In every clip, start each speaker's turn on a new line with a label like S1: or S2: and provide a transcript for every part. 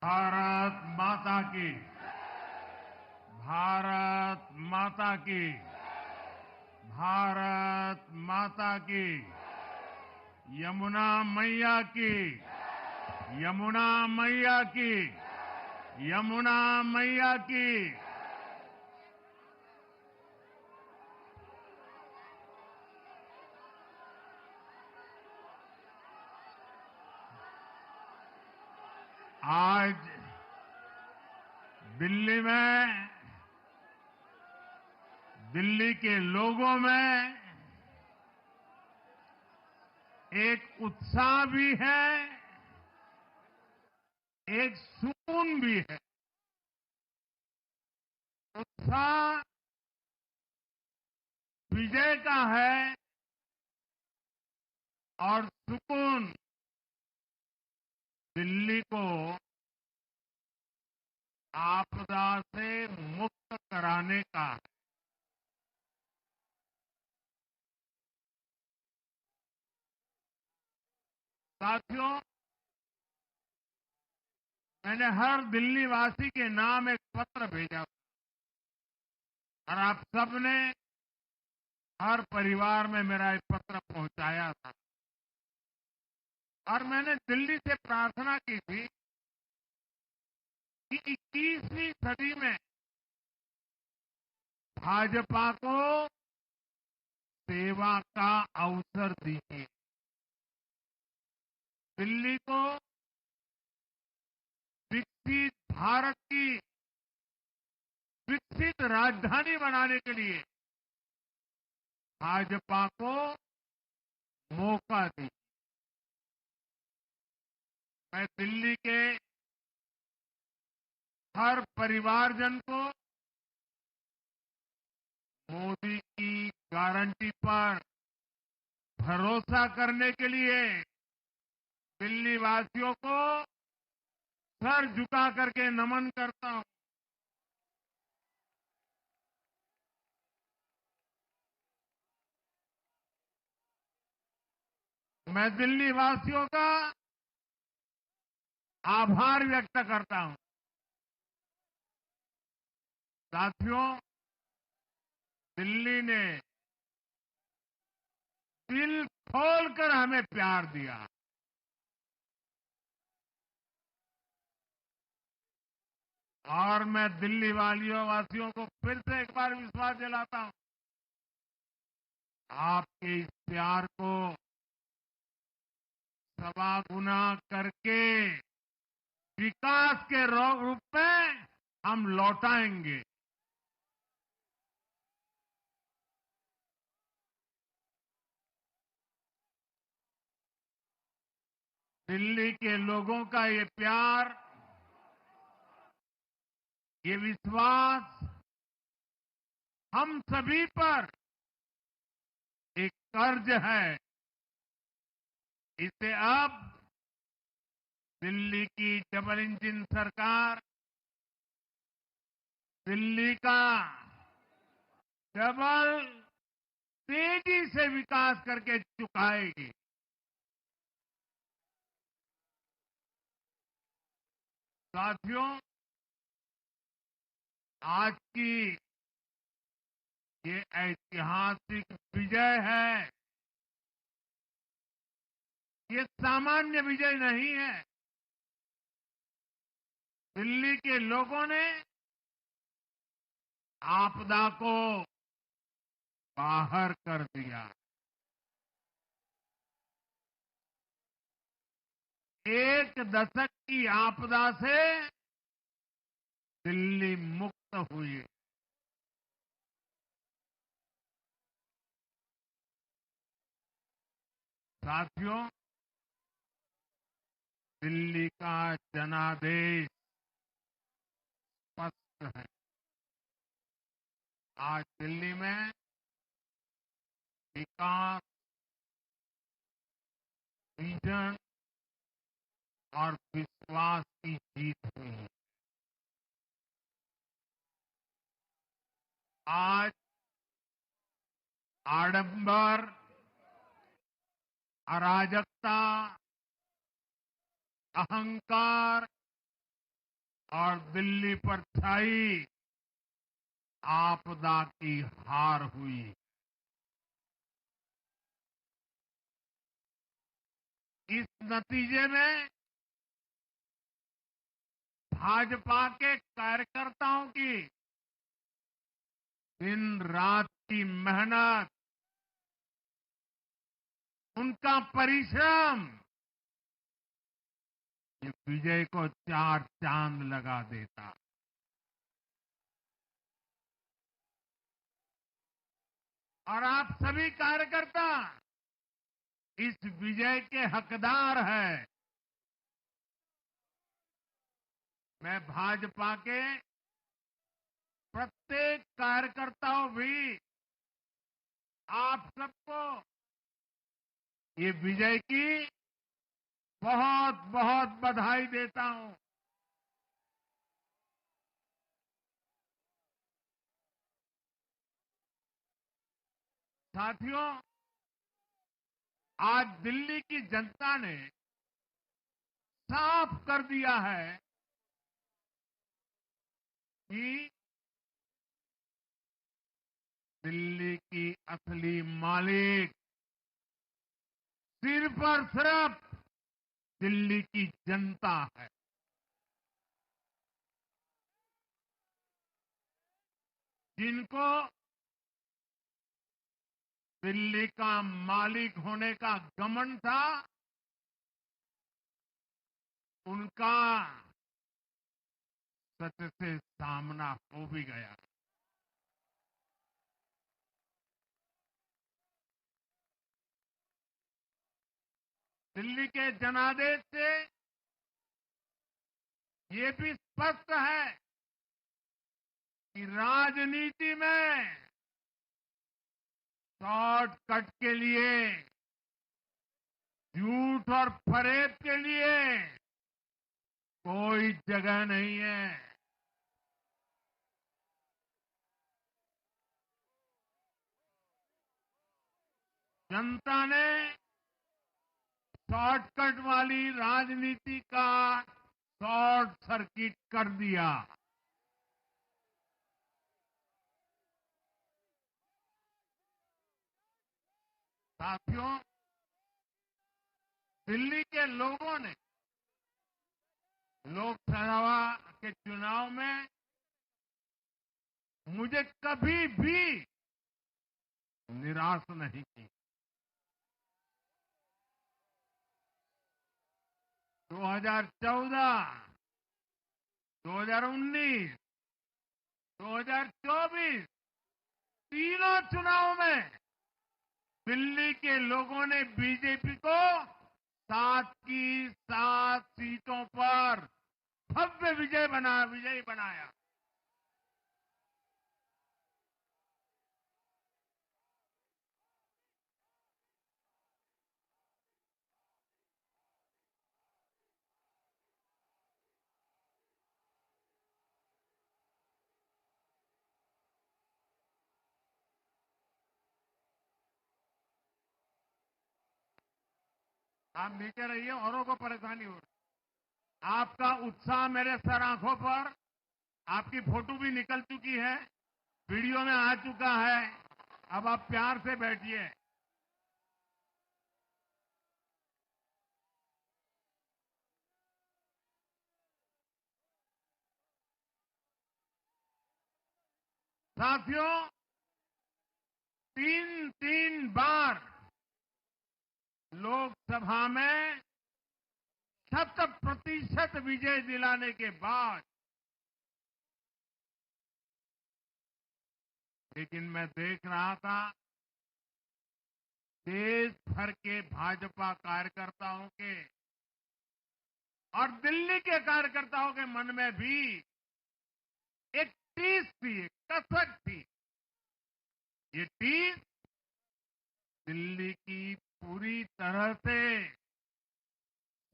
S1: भारत माता की। भारत माता की। भारत माता की। यमुना मैया की। यमुना मैया की। यमुना मैया की। आज दिल्ली में, दिल्ली के लोगों में एक उत्साह भी है, एक सुकून भी है। उत्साह विजय का है और सुकून दिल्ली को आपदा से मुक्त कराने का है। साथियों, मैंने हर दिल्ली वासी के नाम एक पत्र भेजा और आप सबने हर परिवार में मेरा एक पत्र पहुंचाया था और मैंने दिल्ली से प्रार्थना की थी कि 21वीं सदी में भाजपा को सेवा का अवसर दीजिए। दिल्ली को विकसित भारत की विकसित राजधानी बनाने के लिए भाजपा को मौका दीजिए। मैं दिल्ली के हर परिवारजन को मोदी की गारंटी पर भरोसा करने के लिए दिल्ली वासियों को सर झुका करके नमन करता हूं। मैं दिल्ली वासियों का आभार व्यक्त करता हूं। साथियों, दिल्ली ने दिल खोलकर हमें प्यार दिया और मैं दिल्ली वालियों वासियों को फिर से एक बार विश्वास दिलाता हूं। आपके इस प्यार को सवा गुना करके विकास के रूप में हम लौटाएंगे। दिल्ली के लोगों का ये प्यार, ये विश्वास हम सभी पर एक कर्ज है। इसे अब दिल्ली की डबल इंजन सरकार, दिल्ली का डबल तेजी से विकास करके चुकाएगी। साथियों, आज की ये ऐतिहासिक विजय है। ये सामान्य विजय नहीं है। दिल्ली के लोगों ने आपदा को बाहर कर दिया। एक दशक की आपदा से दिल्ली मुक्त हुई। साथियों, दिल्ली का जनादेश स्पष्ट है। आज दिल्ली में विकास, विजन और विश्वास की जीत हुई है। आज आडंबर, अराजकता, अहंकार और दिल्ली पर छाई आपदा की हार हुई। इस नतीजे में भाजपा के कार्यकर्ताओं की दिन रात की मेहनत, उनका परिश्रम ये विजय को चार चांद लगा देता। और आप सभी कार्यकर्ता इस विजय के हकदार हैं। मैं भाजपा के प्रत्येक कार्यकर्ताओं भी आप सबको ये विजय की बहुत बहुत बधाई देता हूं। साथियों, आज दिल्ली की जनता ने साफ कर दिया है कि दिल्ली की असली मालिक सिर्फ और सिर्फ दिल्ली की जनता है। जिनको दिल्ली का मालिक होने का घमंड था, उनका सच से सामना हो भी गया। दिल्ली के जनादेश से ये भी स्पष्ट है कि राजनीति में शॉर्टकट के लिए, झूठ और फरेब के लिए कोई जगह नहीं है। जनता ने शॉर्टकट वाली राजनीति का शॉर्ट सर्किट कर दिया। साथियों, दिल्ली के लोगों ने लोकसभा के चुनाव में मुझे कभी भी निराश नहीं की। 2014, 2019, 2024 तीनों चुनाव में दिल्ली के लोगों ने बीजेपी को 7 की 7 सीटों पर भव्य विजयी बनाया। आप नीचे रहिए, औरों को परेशानी हो रही। आपका उत्साह मेरे सर आंखों पर, आपकी फोटो भी निकल चुकी है, वीडियो में आ चुका है। अब आप प्यार से बैठिए। साथियों, 3 बार लोकसभा में 100% विजय दिलाने के बाद, लेकिन मैं देख रहा था देश भर के भाजपा कार्यकर्ताओं के और दिल्ली के कार्यकर्ताओं के मन में भी एक टीस थी, एक कसक थी। ये टीस दिल्ली की पूरी तरह से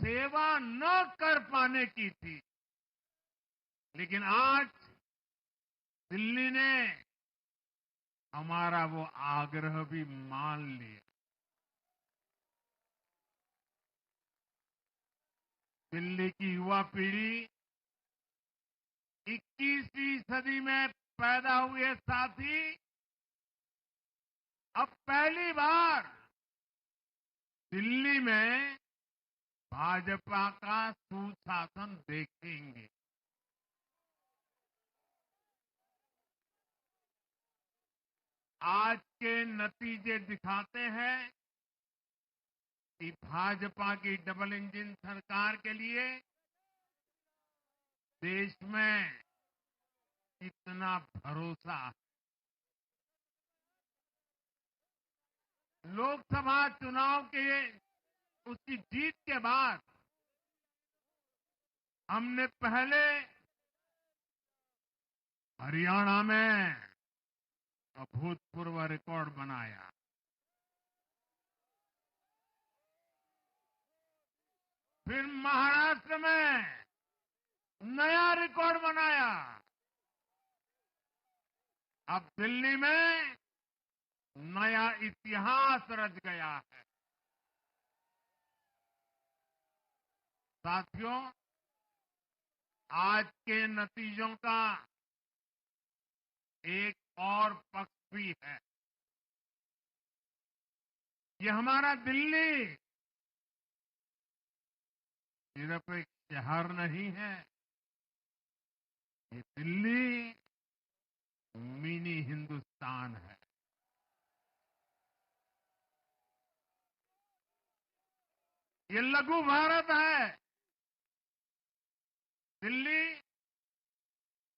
S1: सेवा न कर पाने की थी। लेकिन आज दिल्ली ने हमारा वो आग्रह भी मान लिया। दिल्ली की युवा पीढ़ी 21वीं सदी में पैदा हुए साथी अब पहली बार दिल्ली में भाजपा का सुशासन देखेंगे। आज के नतीजे दिखाते हैं कि भाजपा की डबल इंजन सरकार के लिए देश में कितना भरोसा है। लोकसभा चुनाव के उसकी जीत के बाद हमने पहले हरियाणा में अभूतपूर्व रिकॉर्ड बनाया, फिर महाराष्ट्र में नया रिकॉर्ड बनाया, अब दिल्ली में नया इतिहास रच गया है। साथियों, आज के नतीजों का एक और पक्ष भी है। ये हमारा दिल्ली सिर्फ एक शहर नहीं है, ये दिल्ली मिनी हिंदुस्तान है। ये लघु भारत है। दिल्ली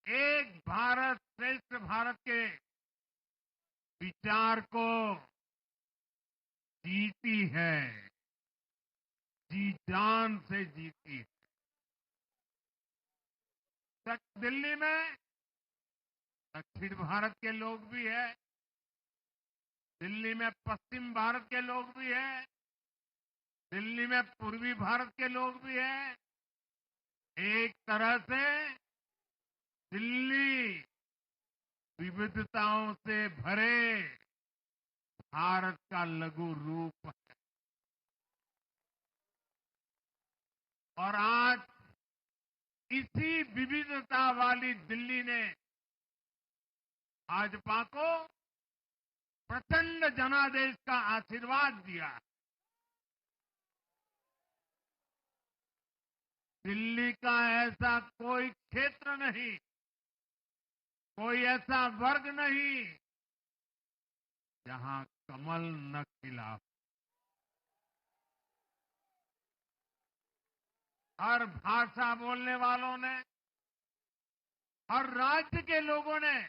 S1: एक भारत श्रेष्ठ भारत के विचार को जीती है, जी जान से जीती है। दिल्ली में दक्षिण भारत के लोग भी हैं, दिल्ली में पश्चिम भारत के लोग भी हैं, दिल्ली में पूर्वी भारत के लोग भी हैं। एक तरह से दिल्ली विविधताओं से भरे भारत का लघु रूप है। और आज इसी विविधता वाली दिल्ली ने भाजपा को प्रचंड जनादेश का आशीर्वाद दिया। दिल्ली का ऐसा कोई क्षेत्र नहीं, कोई ऐसा वर्ग नहीं जहां कमल न खिला। हर भाषा बोलने वालों ने, हर राज्य के लोगों ने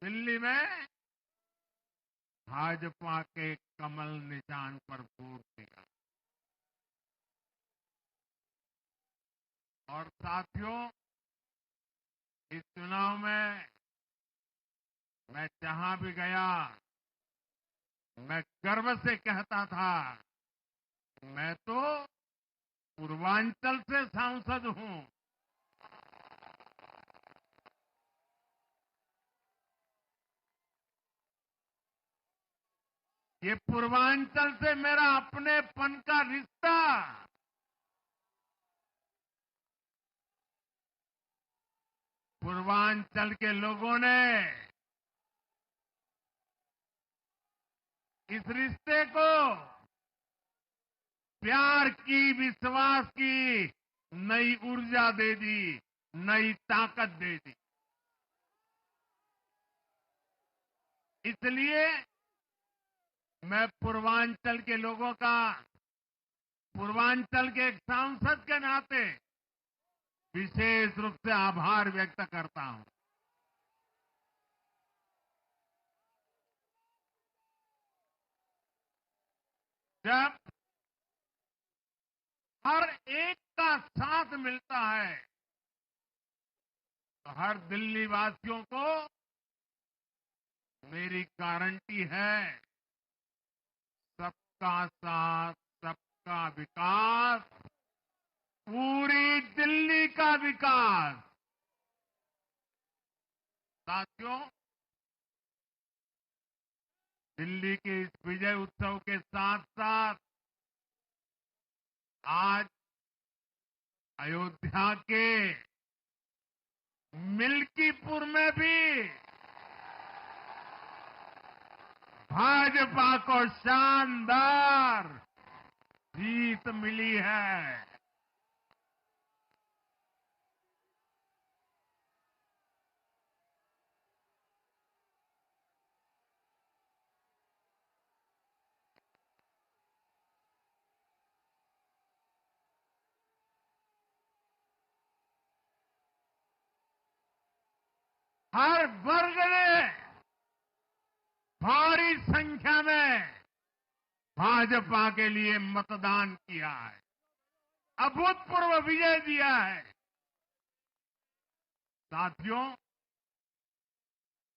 S1: दिल्ली में भाजपा के कमल निशान पर वोट दिया। और साथियों, इस चुनाव में मैं जहां भी गया, मैं गर्व से कहता था, मैं तो पूर्वांचल से सांसद हूं। ये पूर्वांचल से मेरा अपनेपन का रिश्ता, पूर्वांचल के लोगों ने इस रिश्ते को प्यार की, विश्वास की नई ऊर्जा दे दी, नई ताकत दे दी। इसलिए मैं पूर्वांचल के लोगों का, पूर्वांचल के एक सांसद के नाते विशेष रूप से आभार व्यक्त करता हूं। जब हर एक का साथ मिलता है तो हर दिल्ली वासियों को मेरी गारंटी है, सबका साथ, सबका विकास, पूरी दिल्ली का विकास। साथियों, दिल्ली के इस विजय उत्सव के साथ साथ आज अयोध्या के मिल्कीपुर में भी भाजपा को शानदार जीत मिली है। हर वर्ग ने भारी संख्या में भाजपा के लिए मतदान किया है, अभूतपूर्व विजय दिया है। साथियों,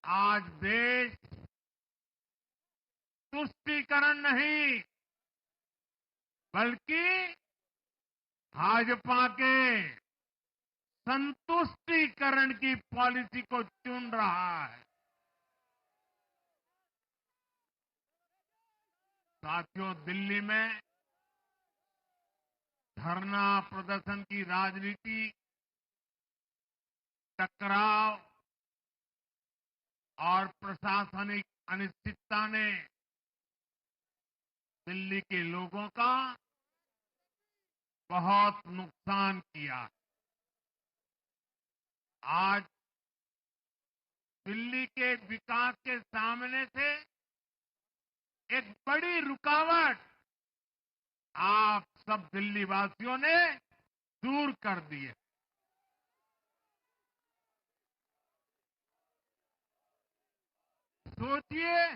S1: आज देश तुष्टीकरण नहीं बल्कि भाजपा के संतुष्टीकरण की पॉलिसी को चुन रहा है। साथियों, दिल्ली में धरना प्रदर्शन की राजनीति, टकराव और प्रशासनिक अनिश्चितता ने दिल्ली के लोगों का बहुत नुकसान किया। आज दिल्ली के विकास के सामने से एक बड़ी रुकावट आप सब दिल्ली वासियों ने दूर कर दी है। सोचिए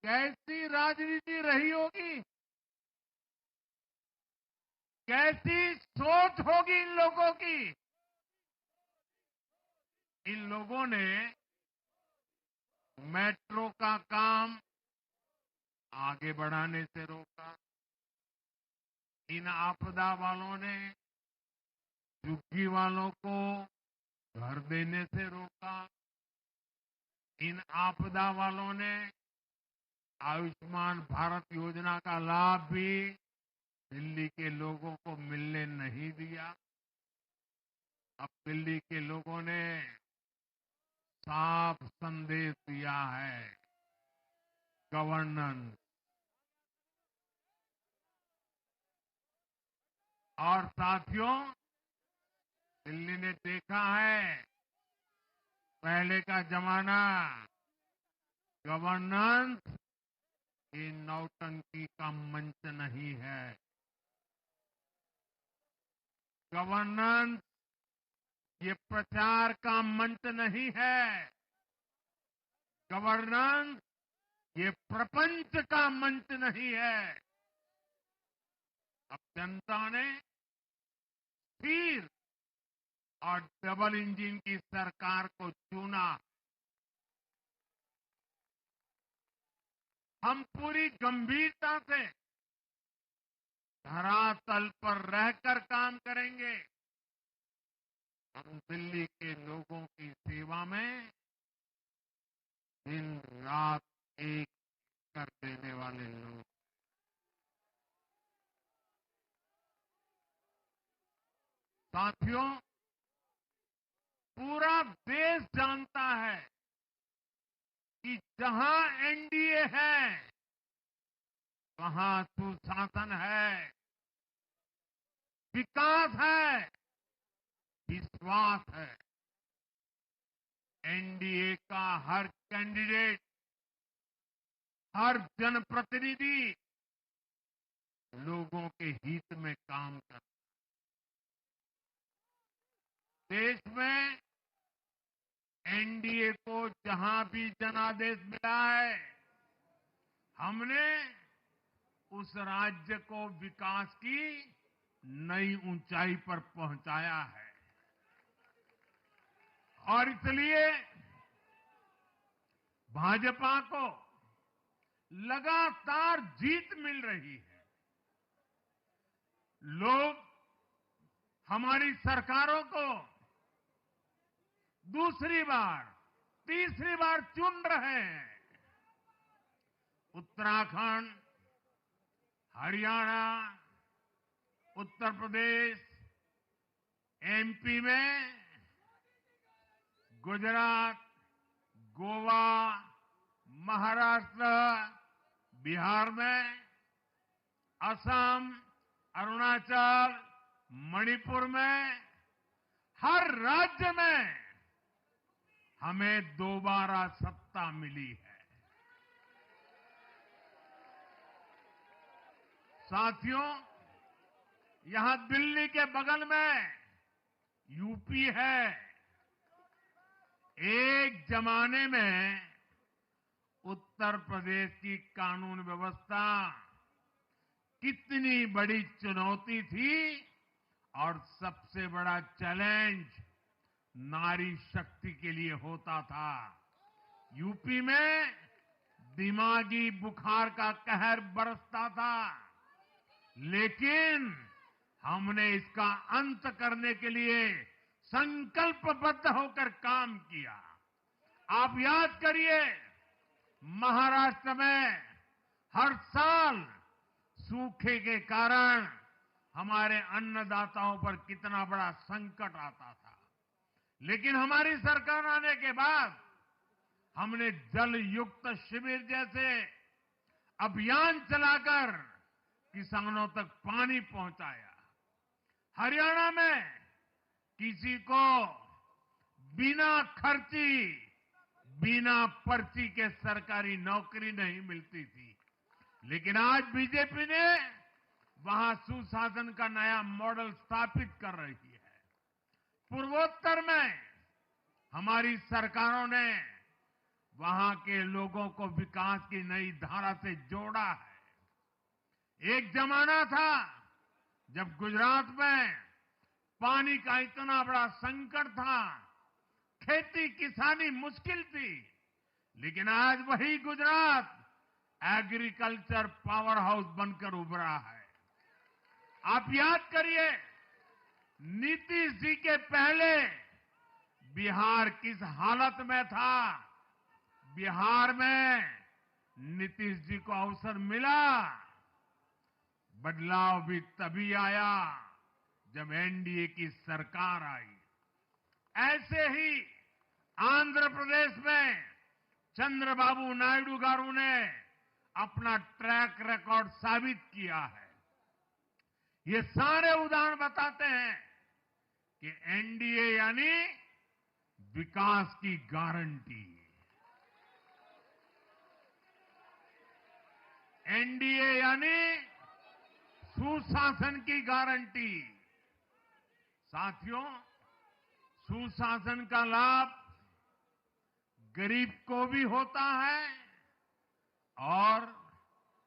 S1: कैसी राजनीति रही होगी, कैसी सोच होगी इन लोगों की। इन लोगों ने मेट्रो का काम आगे बढ़ाने से रोका। इन आपदा वालों ने झुग्गी वालों को घर देने से रोका। इन आपदा वालों ने आयुष्मान भारत योजना का लाभ भी दिल्ली के लोगों को मिलने नहीं दिया। अब दिल्ली के लोगों ने साफ संदेश दिया है, गवर्नेंस। और साथियों, दिल्ली ने देखा है पहले का जमाना, गवर्नेंस ये नौटंकी का मंच नहीं है। गवर्नेंस ये प्रचार का मंच नहीं है। गवर्नेंस ये प्रपंच का मंच नहीं है। अब जनता ने स्थिर और डबल इंजन की सरकार को चुना। हम पूरी गंभीरता से धरातल पर रहकर काम करेंगे। हम दिल्ली के लोगों की सेवा में दिन रात एक कर देने वाले लोग। साथियों, पूरा देश जानता है कि जहां एनडीए है वहां सुशासन है, विकास है, विश्वास है। एनडीए का हर कैंडिडेट, हर जनप्रतिनिधि लोगों के हित में काम करता है। देश में एनडीए को जहां भी जनादेश मिला है, हमने उस राज्य को विकास की नई ऊंचाई पर पहुंचाया है। और इसलिए भाजपा को लगातार जीत मिल रही है। लोग हमारी सरकारों को दूसरी बार, तीसरी बार चुन रहे हैं। उत्तराखंड, हरियाणा, उत्तर प्रदेश, एमपी में गुजरात, गोवा, महाराष्ट्र, बिहार में, असम, अरुणाचल, मणिपुर में, हर राज्य में हमें दोबारा सत्ता मिली है। साथियों, यहां दिल्ली के बगल में यूपी है। एक जमाने में उत्तर प्रदेश की कानून व्यवस्था कितनी बड़ी चुनौती थी और सबसे बड़ा चैलेंज नारी शक्ति के लिए होता था। यूपी में दिमागी बुखार का कहर बरसता था, लेकिन हमने इसका अंत करने के लिए संकल्पबद्ध होकर काम किया। आप याद करिए, महाराष्ट्र में हर साल सूखे के कारण हमारे अन्नदाताओं पर कितना बड़ा संकट आता था, लेकिन हमारी सरकार आने के बाद हमने जल युक्त शिविर जैसे अभियान चलाकर किसानों तक पानी पहुंचाया। हरियाणा में किसी को बिना खर्ची, बिना पर्ची के सरकारी नौकरी नहीं मिलती थी, लेकिन आज बीजेपी ने वहां सुशासन का नया मॉडल स्थापित कर रही है। पूर्वोत्तर में हमारी सरकारों ने वहां के लोगों को विकास की नई धारा से जोड़ा है। एक जमाना था जब गुजरात में पानी का इतना बड़ा संकट था, खेती किसानी मुश्किल थी, लेकिन आज वही गुजरात एग्रीकल्चर पावर हाउस बनकर उभरा है। आप याद करिए, नीतीश जी के पहले बिहार किस हालत में था। बिहार में नीतीश जी को अवसर मिला। बदलाव भी तभी आया जब एनडीए की सरकार आई। ऐसे ही आंध्र प्रदेश में चंद्रबाबू नायडू गारू ने अपना ट्रैक रिकॉर्ड साबित किया है। ये सारे उदाहरण बताते हैं कि एनडीए यानी विकास की गारंटी। एनडीए यानी सुशासन की गारंटी। साथियों, सुशासन का लाभ गरीब को भी होता है और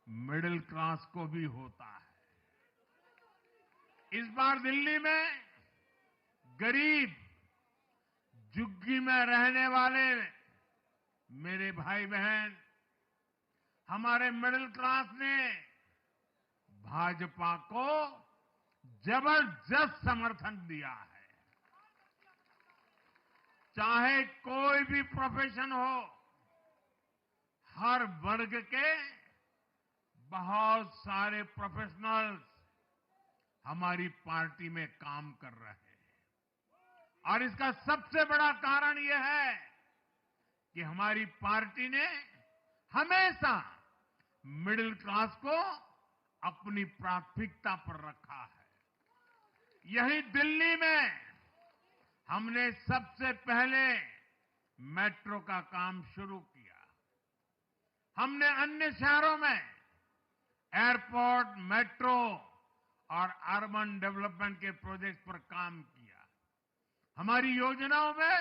S1: मिडिल क्लास को भी होता है। इस बार दिल्ली में गरीब, झुग्गी में रहने वाले मेरे भाई बहन, हमारे मिडिल क्लास ने भाजपा को जबरदस्त समर्थन दिया है। चाहे कोई भी प्रोफेशन हो, हर वर्ग के बहुत सारे प्रोफेशनल्स हमारी पार्टी में काम कर रहे हैं। और इसका सबसे बड़ा कारण यह है कि हमारी पार्टी ने हमेशा मिडिल क्लास को अपनी प्राथमिकता पर रखा है। यही दिल्ली में हमने सबसे पहले मेट्रो का काम शुरू किया। हमने अन्य शहरों में एयरपोर्ट, मेट्रो और अर्बन डेवलपमेंट के प्रोजेक्ट पर काम किया। हमारी योजनाओं में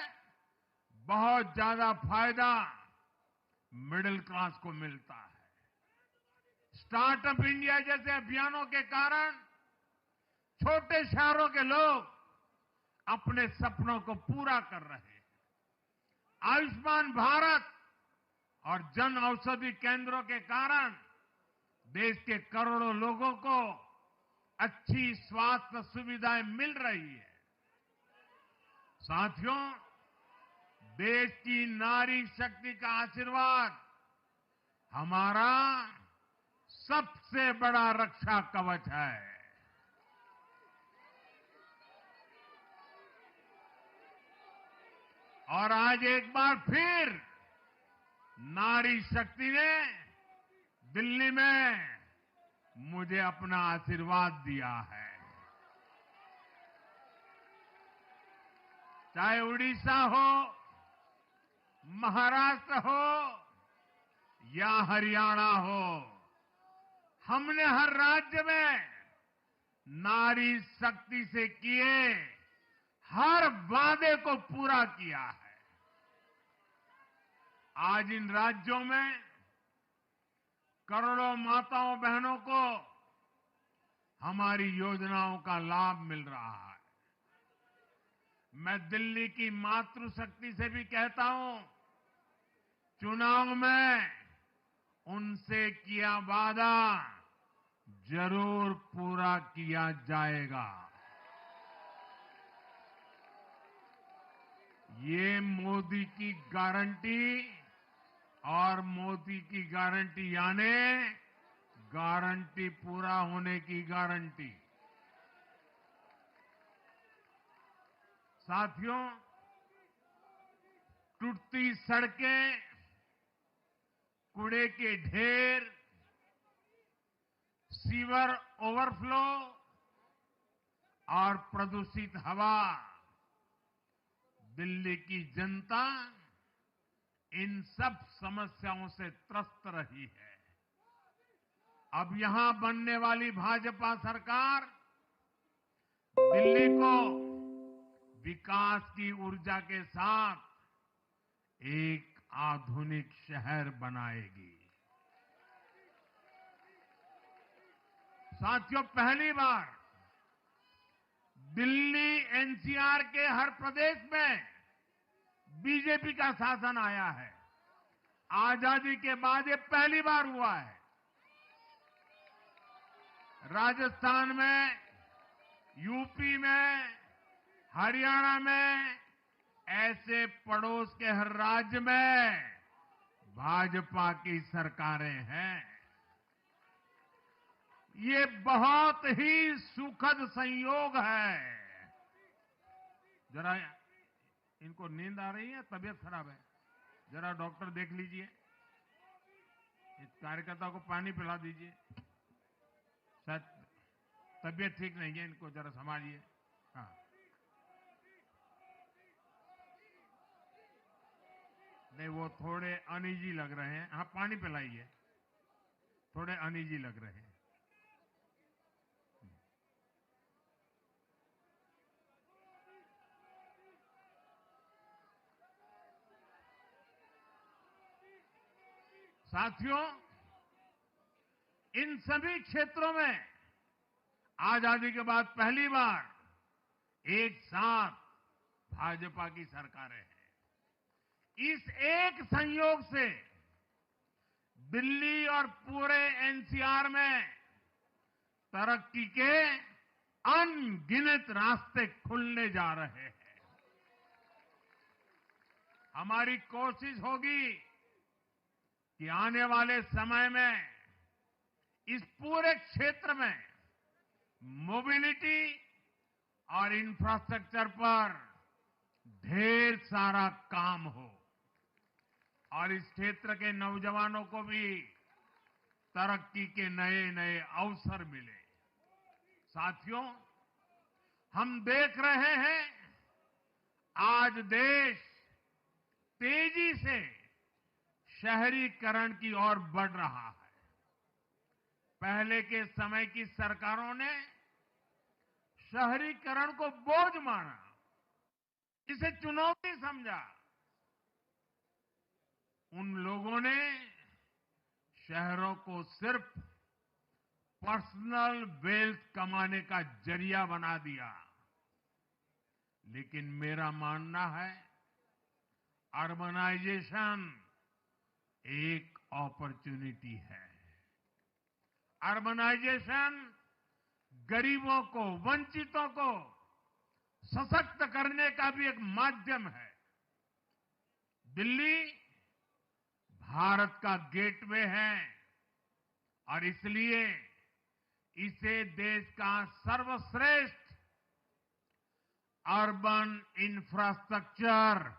S1: बहुत ज्यादा फायदा मिडिल क्लास को मिलता है। स्टार्टअप इंडिया जैसे अभियानों के कारण छोटे शहरों के लोग अपने सपनों को पूरा कर रहे हैं। आयुष्मान भारत और जन औषधि केंद्रों के कारण देश के करोड़ों लोगों को अच्छी स्वास्थ्य सुविधाएं मिल रही है। साथियों, देश की नारी शक्ति का आशीर्वाद हमारा सबसे बड़ा रक्षा कवच है। और आज एक बार फिर नारी शक्ति ने दिल्ली में मुझे अपना आशीर्वाद दिया है। चाहे उड़ीसा हो, महाराष्ट्र हो या हरियाणा हो, हमने हर राज्य में नारी शक्ति से किए हर वादे को पूरा किया है। आज इन राज्यों में करोड़ों माताओं बहनों को हमारी योजनाओं का लाभ मिल रहा है। मैं दिल्ली की मातृशक्ति से भी कहता हूं, चुनाव में उनसे किया वादा जरूर पूरा किया जाएगा। ये मोदी की गारंटी और मोदी की गारंटी यानी गारंटी पूरा होने की गारंटी। साथियों, टूटती सड़कें, कूड़े के ढेर, सीवर ओवरफ्लो और प्रदूषित हवा, दिल्ली की जनता इन सब समस्याओं से त्रस्त रही है। अब यहां बनने वाली भाजपा सरकार दिल्ली को विकास की ऊर्जा के साथ एक आधुनिक शहर बनाएगी। साथियों, पहली बार दिल्ली एनसीआर के हर प्रदेश में बीजेपी का शासन आया है। आजादी के बाद ये पहली बार हुआ है। राजस्थान में, यूपी में, हरियाणा में, ऐसे पड़ोस के हर राज्य में भाजपा की सरकारें हैं। ये बहुत ही सुखद संयोग है। जरा इनको नींद आ रही है, तबीयत खराब है, जरा डॉक्टर देख लीजिए। इस कार्यकर्ता को पानी पिला दीजिए, शायद तबीयत ठीक नहीं है, इनको जरा संभालिए। हाँ, नहीं वो थोड़े अनईजी लग रहे हैं। हाँ, पानी पिलाइए, थोड़े अनईजी लग रहे हैं। साथियों, इन सभी क्षेत्रों में आजादी के बाद पहली बार एक साथ भाजपा की सरकारें हैं। इस एक संयोग से दिल्ली और पूरे एनसीआर में तरक्की के अनगिनत रास्ते खुलने जा रहे हैं। हमारी कोशिश होगी कि आने वाले समय में इस पूरे क्षेत्र में मोबिलिटी और इंफ्रास्ट्रक्चर पर ढेर सारा काम हो और इस क्षेत्र के नौजवानों को भी तरक्की के नए नए अवसर मिले। साथियों, हम देख रहे हैं आज देश तेजी से शहरीकरण की ओर बढ़ रहा है। पहले के समय की सरकारों ने शहरीकरण को बोझ माना, इसे चुनौती समझा। उन लोगों ने शहरों को सिर्फ पर्सनल वेल्थ कमाने का जरिया बना दिया। लेकिन मेरा मानना है, अर्बनाइजेशन एक अपॉर्चुनिटी है। अर्बनाइजेशन गरीबों को, वंचितों को सशक्त करने का भी एक माध्यम है। दिल्ली भारत का गेटवे है और इसलिए इसे देश का सर्वश्रेष्ठ अर्बन इंफ्रास्ट्रक्चर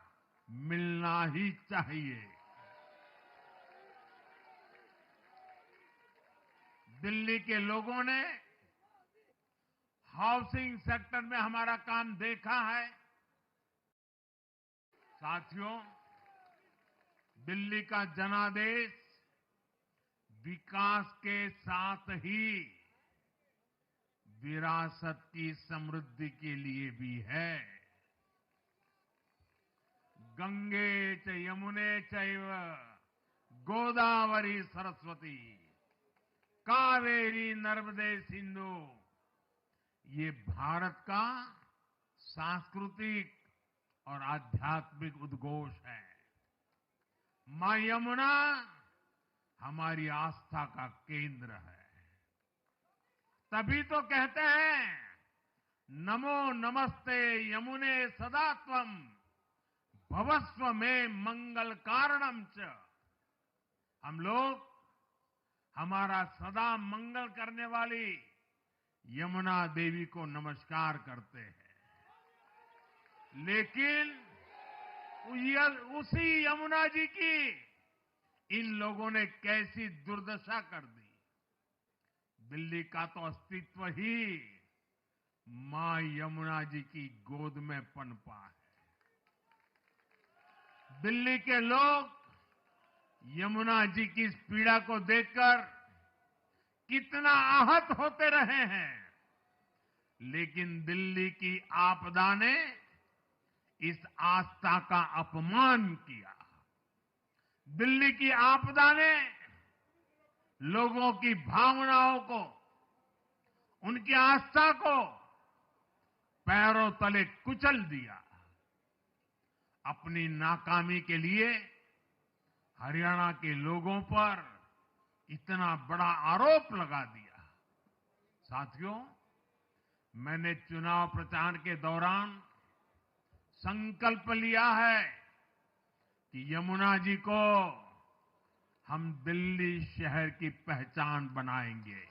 S1: मिलना ही चाहिए। दिल्ली के लोगों ने हाउसिंग सेक्टर में हमारा काम देखा है। साथियों, दिल्ली का जनादेश विकास के साथ ही विरासत की समृद्धि के लिए भी है। गंगे च यमुने चैव गोदावरी सरस्वती कावेरी नर्मदे सिंधु, ये भारत का सांस्कृतिक और आध्यात्मिक उद्घोष है। मां यमुना हमारी आस्था का केंद्र है। तभी तो कहते हैं, नमो नमस्ते यमुने सदा त्वं भवस्व में मंगल कारणम च। हम लोग हमारा सदा मंगल करने वाली यमुना देवी को नमस्कार करते हैं। लेकिन उसी यमुना जी की इन लोगों ने कैसी दुर्दशा कर दी। दिल्ली का तो अस्तित्व ही मां यमुना जी की गोद में पनपा है। दिल्ली के लोग यमुना जी की इस पीड़ा को देखकर कितना आहत होते रहे हैं, लेकिन दिल्ली की आपदा ने इस आस्था का अपमान किया। दिल्ली की आपदा ने लोगों की भावनाओं को, उनकी आस्था को पैरों तले कुचल दिया। अपनी नाकामी के लिए हरियाणा के लोगों पर इतना बड़ा आरोप लगा दिया। साथियों, मैंने चुनाव प्रचार के दौरान संकल्प लिया है कि यमुना जी को हम दिल्ली शहर की पहचान बनाएंगे।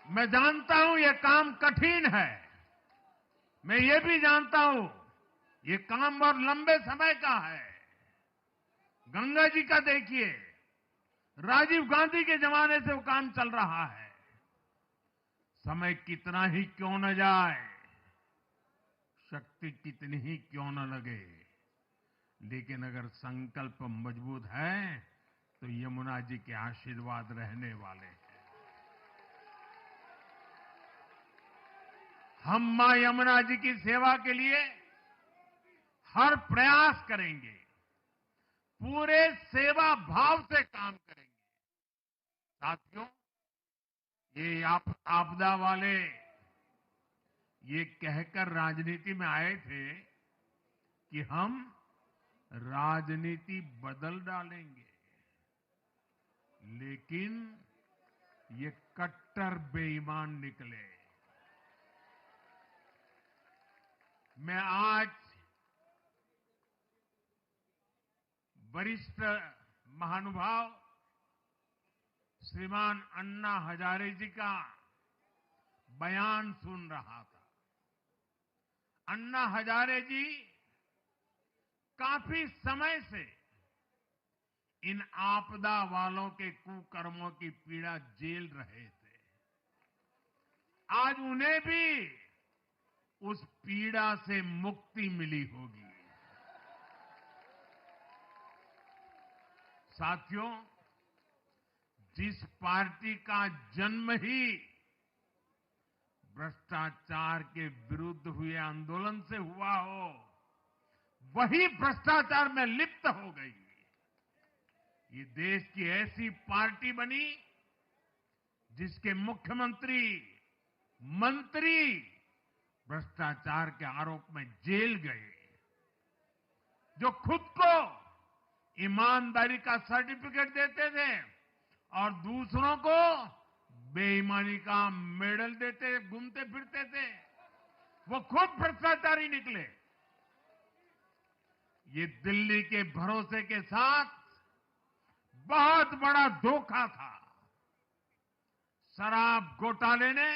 S1: मैं जानता हूं ये काम कठिन है। मैं ये भी जानता हूं ये काम और लंबे समय का है। गंगा जी का देखिए, राजीव गांधी के जमाने से वो काम चल रहा है। समय कितना ही क्यों न जाए, शक्ति कितनी ही क्यों न लगे, लेकिन अगर संकल्प मजबूत है तो यमुना जी के आशीर्वाद रहने वाले हैं। हम मां यमुना जी की सेवा के लिए हर प्रयास करेंगे, पूरे सेवा भाव से काम करेंगे। साथियों, ये आपदा वाले ये कहकर राजनीति में आए थे कि हम राजनीति बदल डालेंगे, लेकिन ये कट्टर बेईमान निकले। मैं आज वरिष्ठ महानुभाव श्रीमान अन्ना हजारे जी का बयान सुन रहा था। अन्ना हजारे जी काफी समय से इन आपदा वालों के कुकर्मों की पीड़ा झेल रहे थे। आज उन्हें भी उस पीड़ा से मुक्ति मिली होगी। साथियों, जिस पार्टी का जन्म ही भ्रष्टाचार के विरुद्ध हुए आंदोलन से हुआ हो, वही भ्रष्टाचार में लिप्त हो गई। ये देश की ऐसी पार्टी बनी जिसके मुख्यमंत्री, मंत्री भ्रष्टाचार के आरोप में जेल गए, जो खुद को ईमानदारी का सर्टिफिकेट देते थे और दूसरों को बेईमानी का मेडल देते घूमते फिरते थे, वो खुद भ्रष्टाचारी निकले। ये दिल्ली के भरोसे के साथ बहुत बड़ा धोखा था। शराब घोटाले ने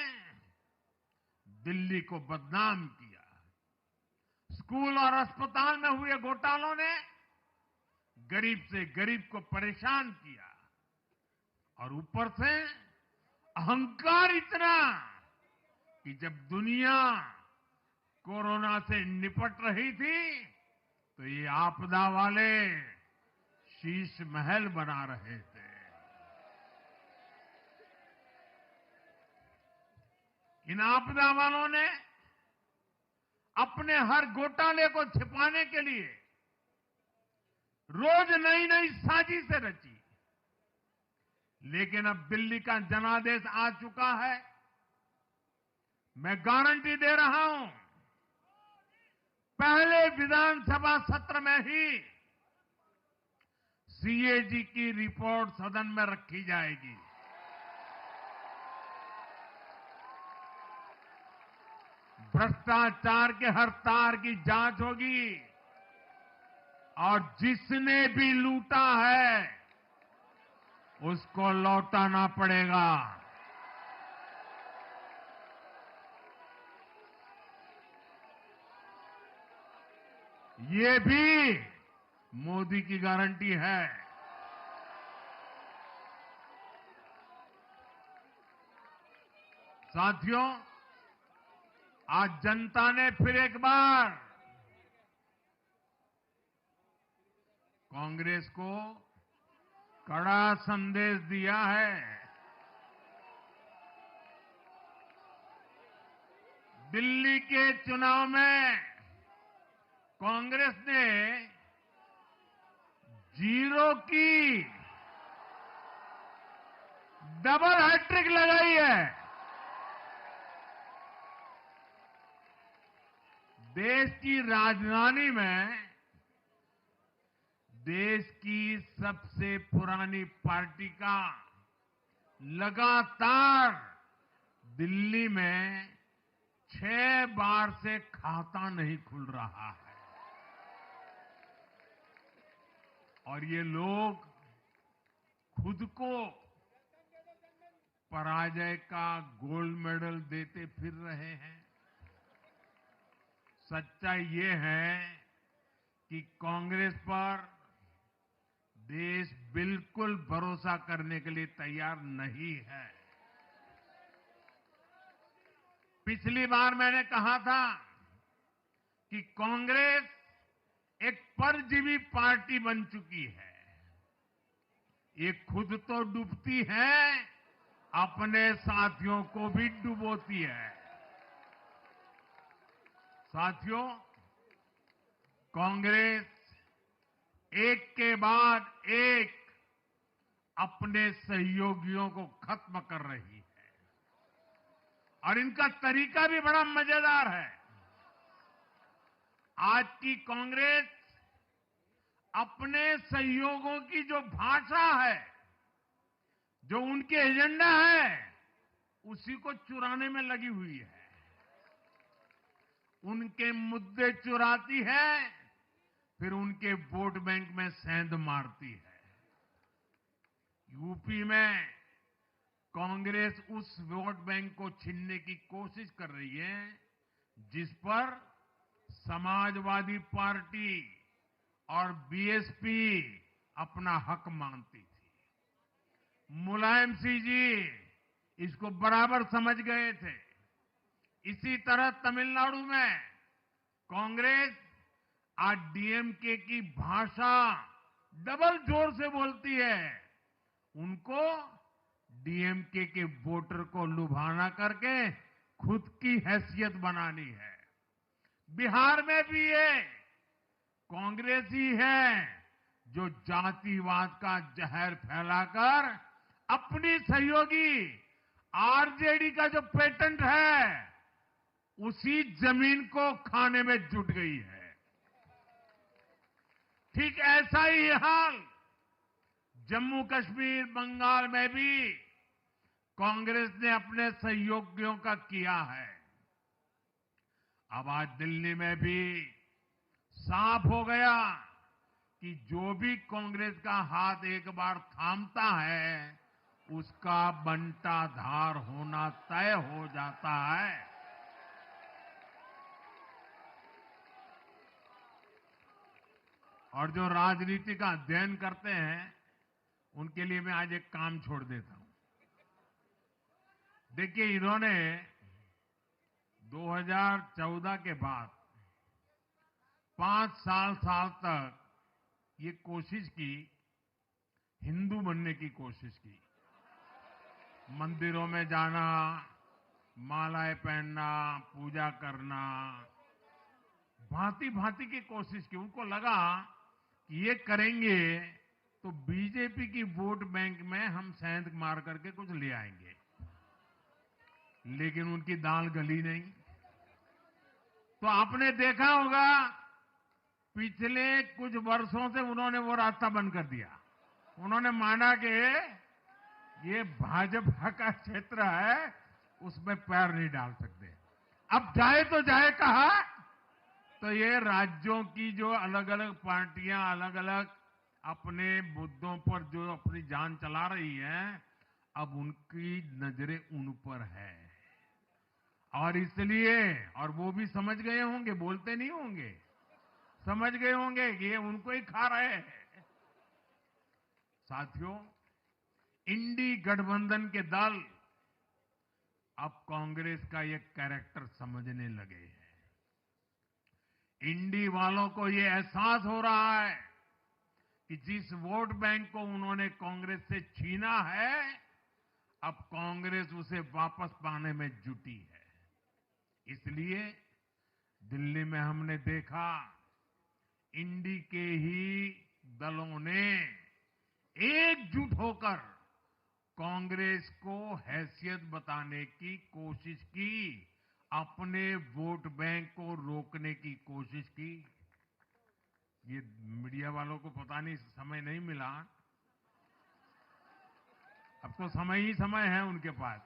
S1: दिल्ली को बदनाम किया। स्कूल और अस्पताल में हुए घोटालों ने गरीब से गरीब को परेशान किया। और ऊपर से अहंकार इतना कि जब दुनिया कोरोना से निपट रही थी तो ये आपदा वाले शीश महल बना रहे थे। इन आपदा वालों ने अपने हर घोटाले को छिपाने के लिए रोज नई नई साजिशें रची। लेकिन अब दिल्ली का जनादेश आ चुका है। मैं गारंटी दे रहा हूं, पहले विधानसभा सत्र में ही सीएजी की रिपोर्ट सदन में रखी जाएगी। भ्रष्टाचार के हर तार की जांच होगी और जिसने भी लूटा है उसको लौटाना पड़ेगा। ये भी मोदी की गारंटी है। साथियों, आज जनता ने फिर एक बार कांग्रेस को कड़ा संदेश दिया है। दिल्ली के चुनाव में कांग्रेस ने 0 की डबल हैट्रिक लगाई है। देश की राजधानी में देश की सबसे पुरानी पार्टी का लगातार दिल्ली में 6 बार से खाता नहीं खुल रहा है। और ये लोग खुद को पराजय का गोल्ड मेडल देते फिर रहे हैं। सच्चाई ये है कि कांग्रेस पर देश बिल्कुल भरोसा करने के लिए तैयार नहीं है। पिछली बार मैंने कहा था कि कांग्रेस एक परजीवी पार्टी बन चुकी है। ये खुद तो डूबती है, अपने साथियों को भी डुबोती है। साथियों, कांग्रेस एक के बाद एक अपने सहयोगियों को खत्म कर रही है और इनका तरीका भी बड़ा मजेदार है। आज की कांग्रेस अपने सहयोगियों की जो भाषा है, जो उनके एजेंडा है, उसी को चुराने में लगी हुई है। उनके मुद्दे चुराती है, फिर उनके वोट बैंक में सेंध मारती है। यूपी में कांग्रेस उस वोट बैंक को छीनने की कोशिश कर रही है जिस पर समाजवादी पार्टी और बीएसपी अपना हक मानती थी। मुलायम सिंह जी इसको बराबर समझ गए थे। इसी तरह तमिलनाडु में कांग्रेस आज डीएमके की भाषा डबल जोर से बोलती है। उनको डीएमके के वोटर को लुभाना करके खुद की हैसियत बनानी है। बिहार में भी ये कांग्रेस ही है जो जातिवाद का जहर फैलाकर अपनी सहयोगी आरजेडी का जो पेटेंट है उसी जमीन को खाने में जुट गई है। ठीक ऐसा ही हाल जम्मू कश्मीर, बंगाल में भी कांग्रेस ने अपने सहयोगियों का किया है। अब आज दिल्ली में भी साफ हो गया कि जो भी कांग्रेस का हाथ एक बार थामता है उसका बंटाधार होना तय हो जाता है। और जो राजनीति का अध्ययन करते हैं उनके लिए मैं आज एक काम छोड़ देता हूं। देखिए, इन्होंने 2014 के बाद 5 साल तक ये कोशिश की, हिंदू बनने की कोशिश की। मंदिरों में जाना, मालाएं पहनना, पूजा करना, भांति भांति की कोशिश की। उनको लगा कि ये करेंगे तो बीजेपी की वोट बैंक में हम सेंध मार करके कुछ ले आएंगे, लेकिन उनकी दाल गली नहीं। तो आपने देखा होगा पिछले कुछ वर्षों से उन्होंने वो रास्ता बंद कर दिया। उन्होंने माना कि ये भाजपा का क्षेत्र है, उसमें पैर नहीं डाल सकते। अब जाए तो जाए कहा, तो ये राज्यों की जो अलग अलग पार्टियां अलग अलग अपने मुद्दों पर जो अपनी जान चला रही हैं, अब उनकी नजरें उन पर है। और इसलिए, और वो भी समझ गए होंगे, बोलते नहीं होंगे, समझ गए होंगे कि ये उनको ही खा रहे हैं। साथियों, इंडी गठबंधन के दल अब कांग्रेस का ये कैरेक्टर समझने लगे हैं। इंडी वालों को ये एहसास हो रहा है कि जिस वोट बैंक को उन्होंने कांग्रेस से छीना है, अब कांग्रेस उसे वापस पाने में जुटी है। इसलिए दिल्ली में हमने देखा, इंडी के ही दलों ने एकजुट होकर कांग्रेस को हैसियत बताने की कोशिश की, अपने वोट बैंक को रोकने की कोशिश की। ये मीडिया वालों को पता नहीं समय नहीं मिला, अब तो समय ही समय है उनके पास।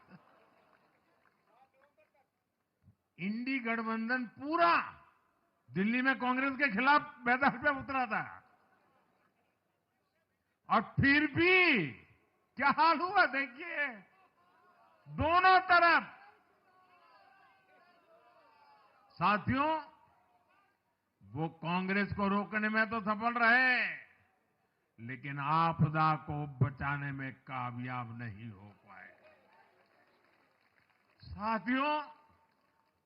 S1: इंडी गठबंधन पूरा दिल्ली में कांग्रेस के खिलाफ मैदान पे उतरा था, और फिर भी क्या हाल हुआ देखिए, दोनों तरफ। साथियों, वो कांग्रेस को रोकने में तो सफल रहे, लेकिन आपदा को बचाने में कामयाब नहीं हो पाए। साथियों,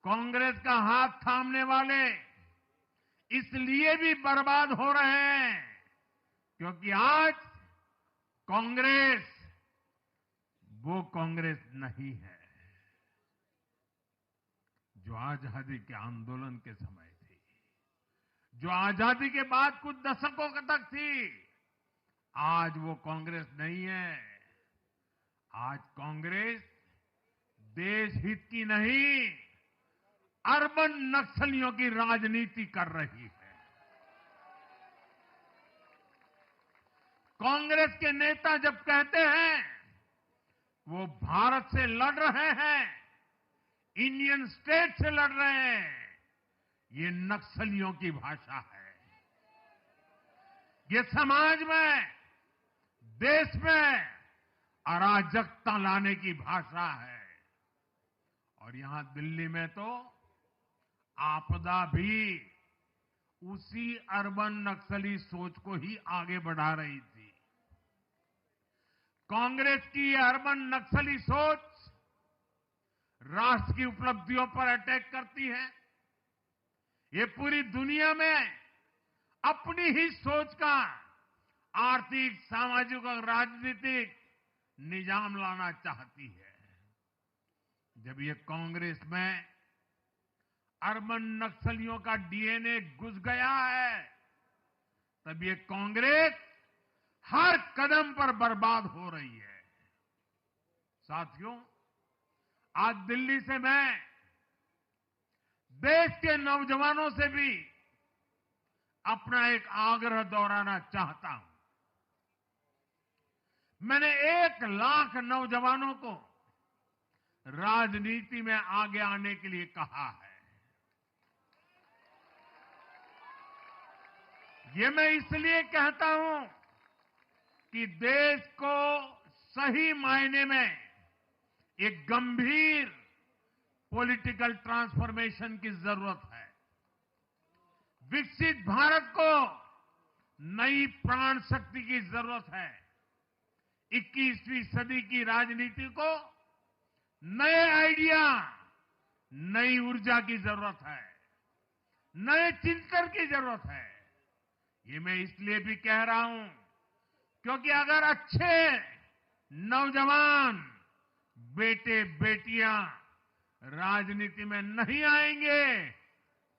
S1: कांग्रेस का हाथ थामने वाले इसलिए भी बर्बाद हो रहे हैं क्योंकि आज कांग्रेस वो कांग्रेस नहीं है जो आजादी के आंदोलन के समय थी, जो आजादी के बाद कुछ दशकों तक थी। आज वो कांग्रेस नहीं है। आज कांग्रेस देश हित की नहीं, अर्बन नक्सलियों की राजनीति कर रही है। कांग्रेस के नेता जब कहते हैं वो भारत से लड़ रहे हैं, इंडियन स्टेट से लड़ रहे हैं, ये नक्सलियों की भाषा है। ये समाज में, देश में अराजकता लाने की भाषा है। और यहां दिल्ली में तो आपदा भी उसी अर्बन नक्सली सोच को ही आगे बढ़ा रही थी। कांग्रेस की ये अर्बन नक्सली सोच राष्ट्र की उपलब्धियों पर अटैक करती है। ये पूरी दुनिया में अपनी ही सोच का आर्थिक, सामाजिक और राजनीतिक निजाम लाना चाहती है। जब ये कांग्रेस में अर्बन नक्सलियों का डीएनए घुस गया है, तब ये कांग्रेस हर कदम पर बर्बाद हो रही है। साथियों, आज दिल्ली से मैं देश के नौजवानों से भी अपना एक आग्रह दोहराना चाहता हूं। मैंने 1 लाख नौजवानों को राजनीति में आगे आने के लिए कहा है। ये मैं इसलिए कहता हूं कि देश को सही मायने में एक गंभीर पॉलिटिकल ट्रांसफॉर्मेशन की जरूरत है। विकसित भारत को नई प्राण शक्ति की जरूरत है। 21वीं सदी की राजनीति को नए आइडिया, नई ऊर्जा की जरूरत है, नए चिंतन की जरूरत है। ये मैं इसलिए भी कह रहा हूं क्योंकि अगर अच्छे नौजवान बेटे बेटियां राजनीति में नहीं आएंगे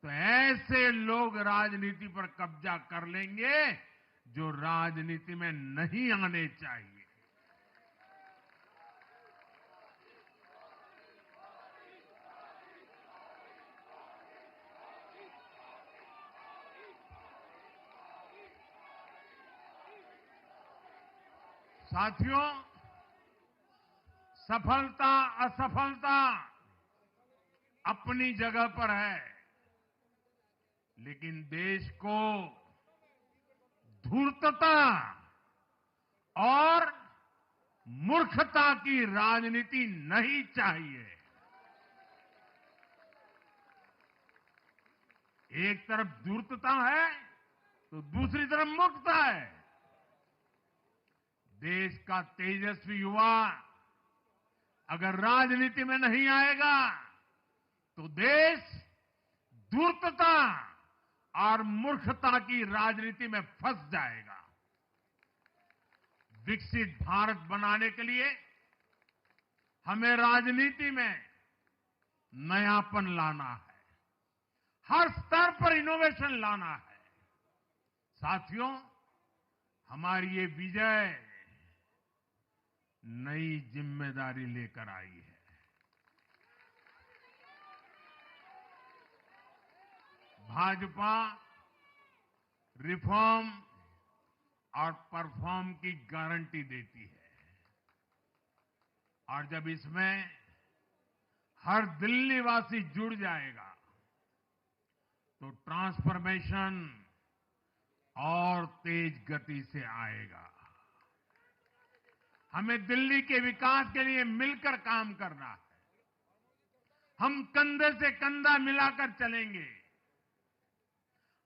S1: तो ऐसे लोग राजनीति पर कब्जा कर लेंगे जो राजनीति में नहीं आने चाहिए। साथियों, सफलता असफलता अपनी जगह पर है, लेकिन देश को धूर्तता और मूर्खता की राजनीति नहीं चाहिए। एक तरफ धूर्तता है तो दूसरी तरफ मूर्खता है। देश का तेजस्वी युवा अगर राजनीति में नहीं आएगा तो देश धूर्तता और मूर्खता की राजनीति में फंस जाएगा। विकसित भारत बनाने के लिए हमें राजनीति में नयापन लाना है, हर स्तर पर इनोवेशन लाना है। साथियों, हमारी ये विजय नई जिम्मेदारी लेकर आई है। भाजपा रिफॉर्म और परफॉर्म की गारंटी देती है और जब इसमें हर दिल्ली वासी जुड़ जाएगा तो ट्रांसफॉर्मेशन और तेज गति से आएगा। हमें दिल्ली के विकास के लिए मिलकर काम करना है। हम कंधे से कंधा मिलाकर चलेंगे।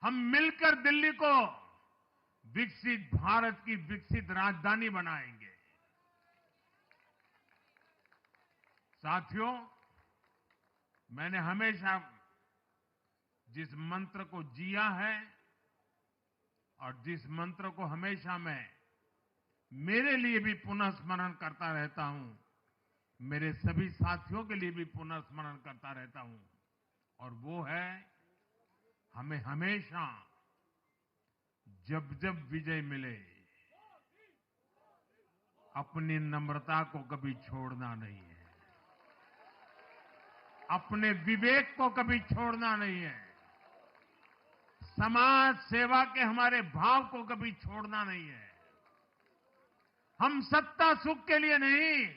S1: हम मिलकर दिल्ली को विकसित भारत की विकसित राजधानी बनाएंगे। साथियों, मैंने हमेशा जिस मंत्र को जिया है और जिस मंत्र को हमेशा मैं मेरे लिए भी पुनः स्मरण करता रहता हूं, मेरे सभी साथियों के लिए भी पुनः स्मरण करता रहता हूं, और वो है हमें हमेशा जब जब विजय मिले अपनी नम्रता को कभी छोड़ना नहीं है, अपने विवेक को कभी छोड़ना नहीं है, समाज सेवा के हमारे भाव को कभी छोड़ना नहीं है। हम सत्ता सुख के लिए नहीं,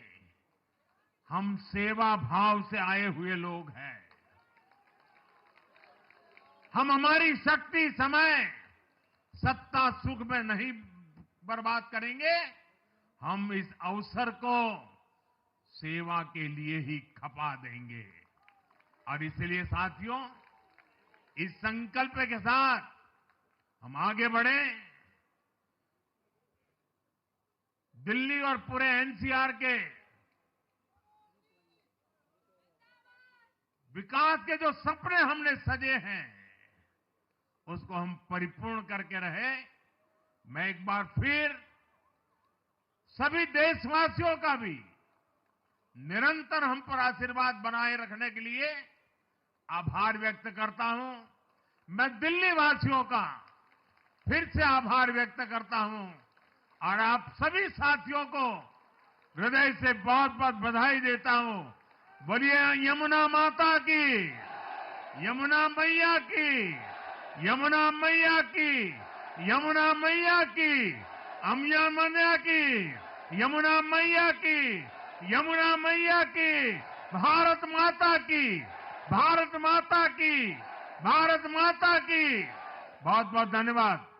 S1: हम सेवा भाव से आए हुए लोग हैं। हम हमारी शक्ति समय सत्ता सुख में नहीं बर्बाद करेंगे, हम इस अवसर को सेवा के लिए ही खपा देंगे। और इसलिए साथियों, इस संकल्प के साथ हम आगे बढ़ें। दिल्ली और पूरे एनसीआर के विकास के जो सपने हमने सजे हैं उसको हम परिपूर्ण करके रहे। मैं एक बार फिर सभी देशवासियों का भी निरंतर हम पर आशीर्वाद बनाए रखने के लिए आभार व्यक्त करता हूं। मैं दिल्ली वासियों का फिर से आभार व्यक्त करता हूं और आप सभी साथियों को हृदय से बहुत बहुत बधाई देता हूं। बोलिए यमुना माता की, यमुना मैया की, यमुना मैया की, यमुना मैया की, अम्या मैया की, यमुना मैया की, यमुना मैया की, भारत माता की, भारत माता की, भारत माता की। बहुत बहुत धन्यवाद।